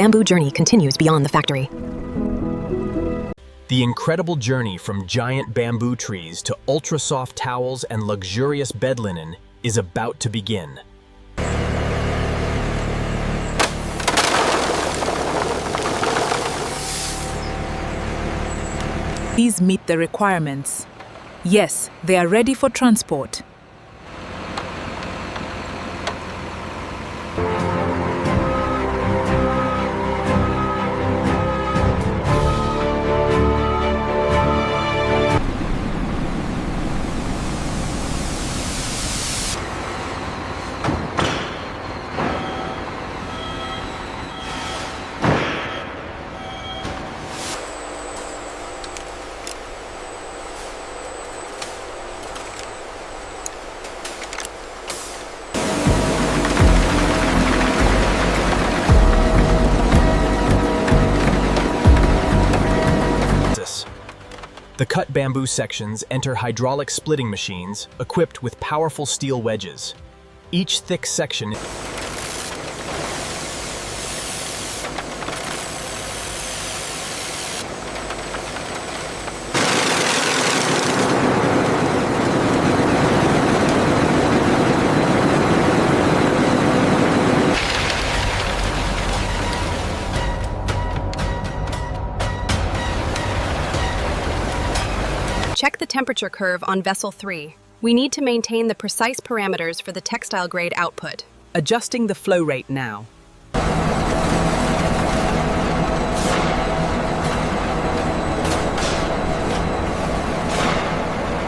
bamboo journey continues beyond the factory. The incredible journey from giant bamboo trees to ultra-soft towels and luxurious bed linen is about to begin. These meet the requirements. Yes, they are ready for transport. The cut bamboo sections enter hydraulic splitting machines equipped with powerful steel wedges. Each thick section Check the temperature curve on vessel 3. We need to maintain the precise parameters for the textile grade output. Adjusting the flow rate now.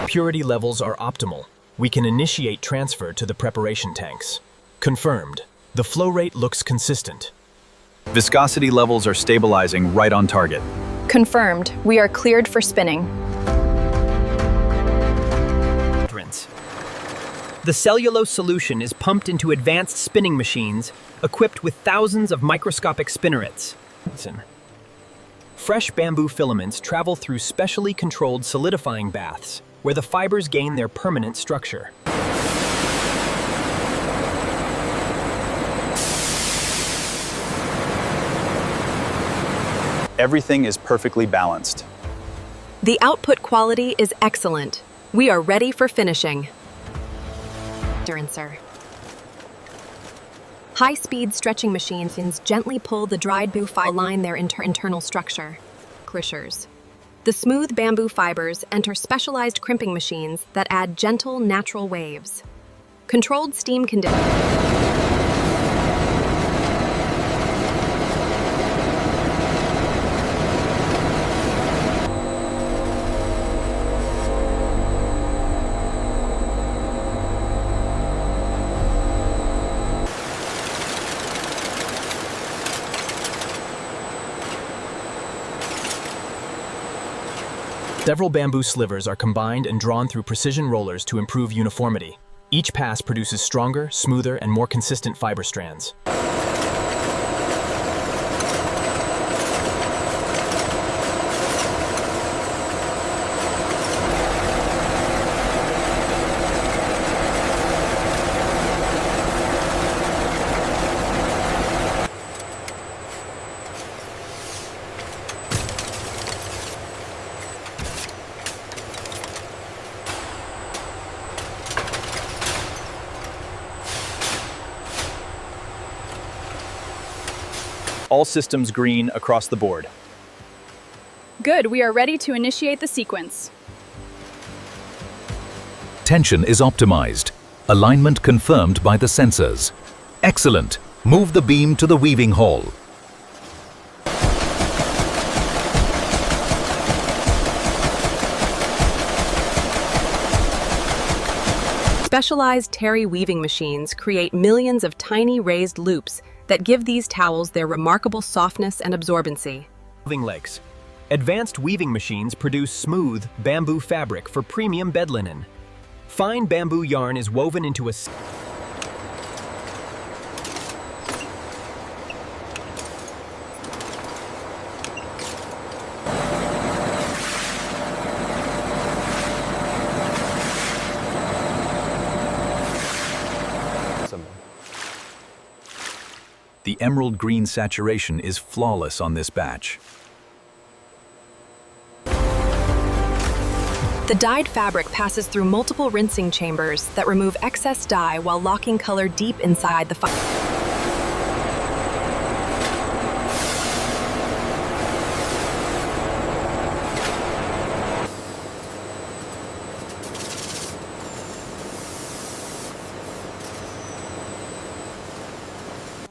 purity levels are optimal. We can initiate transfer to the preparation tanks. Confirmed. The flow rate looks consistent. Viscosity levels are stabilizing right on target. Confirmed. We are cleared for spinning. The cellulose solution is pumped into advanced spinning machines equipped with thousands of microscopic spinnerets. Fresh bamboo filaments travel through specially controlled solidifying baths, where the fibers gain their permanent structure. Everything is perfectly balanced. The output quality is excellent. We are ready for finishing. Sir. High-speed stretching machines gently pull the dried bamboo fiber line their internal structure. Crishers. The smooth bamboo fibers enter specialized crimping machines that add gentle, natural waves. Controlled steam conditions. Several bamboo slivers are combined and drawn through precision rollers to improve uniformity. Each pass produces stronger, smoother, and more consistent fiber strands. All systems green across the board. Good, we are ready to initiate the sequence. Tension is optimized. Alignment confirmed by the sensors. Excellent. Move the beam to the weaving hall. Specialized terry weaving machines create millions of tiny raised loops that give these towels their remarkable softness and absorbency. Weaving legs. Advanced weaving machines produce smooth bamboo fabric for premium bed linen. Fine bamboo yarn is woven into a The emerald green saturation is flawless on this batch. The dyed fabric passes through multiple rinsing chambers that remove excess dye while locking color deep inside the fiber.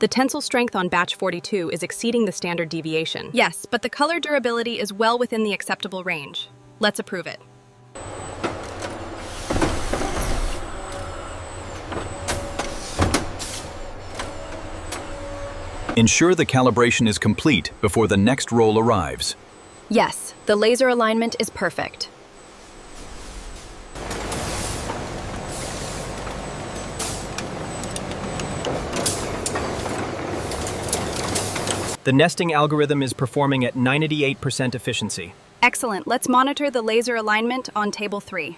The tensile strength on batch 42 is exceeding the standard deviation. Yes, but the color durability is well within the acceptable range. Let's approve it. Ensure the calibration is complete before the next roll arrives. Yes, the laser alignment is perfect. The nesting algorithm is performing at 98% efficiency. Excellent. Let's monitor the laser alignment on table 3.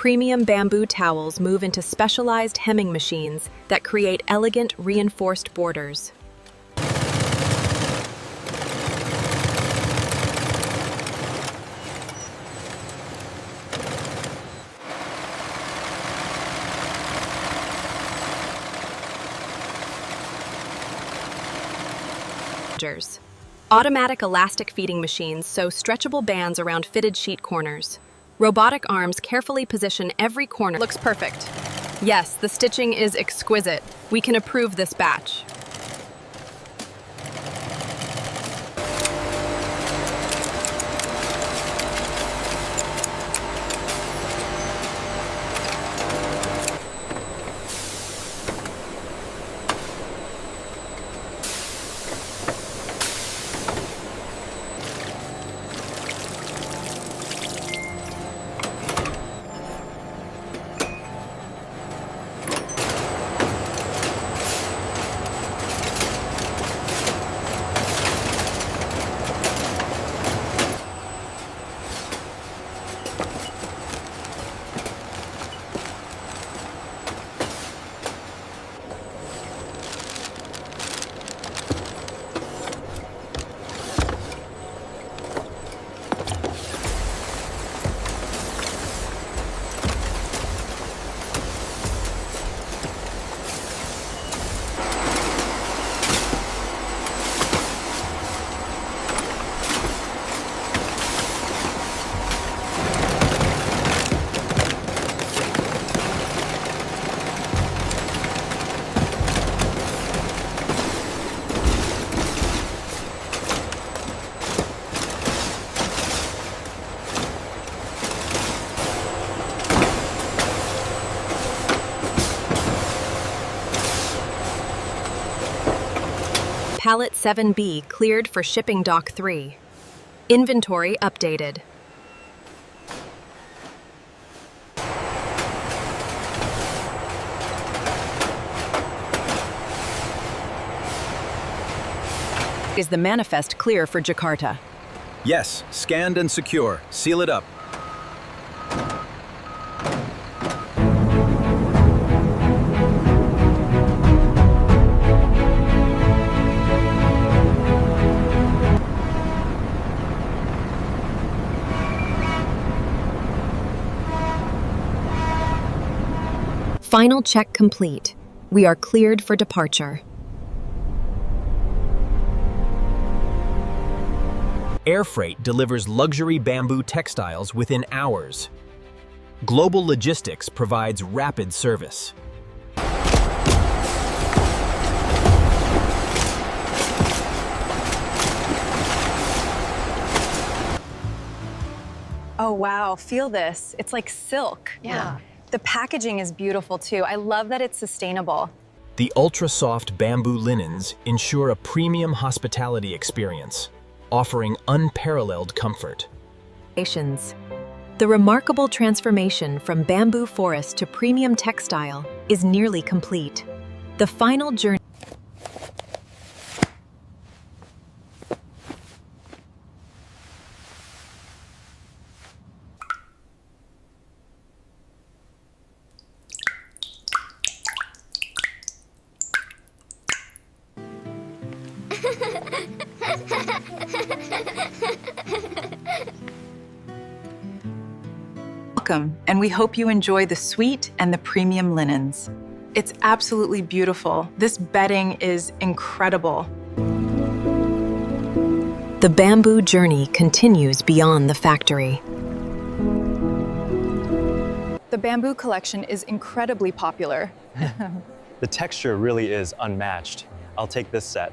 Premium bamboo towels move into specialized hemming machines that create elegant, reinforced borders. Automatic elastic feeding machines sew stretchable bands around fitted sheet corners. Robotic arms carefully position every corner. Looks perfect. Yes, the stitching is exquisite. We can approve this batch. Pallet 7B cleared for shipping dock 3. Inventory updated. Is the manifest clear for Jakarta? Yes, scanned and secure. Seal it up. Final check complete. We are cleared for departure. Air freight delivers luxury bamboo textiles within hours. Global Logistics provides rapid service. Oh wow, feel this. It's like silk. Yeah. The packaging is beautiful too. I love that it's sustainable. The ultra-soft bamboo linens ensure a premium hospitality experience, offering unparalleled comfort. The remarkable transformation from bamboo forest to premium textile is nearly complete. The final journey. Welcome, and we hope you enjoy the suite and the premium linens. It's absolutely beautiful. This bedding is incredible. The bamboo journey continues beyond the factory. The bamboo collection is incredibly popular. The texture really is unmatched. I'll take this set.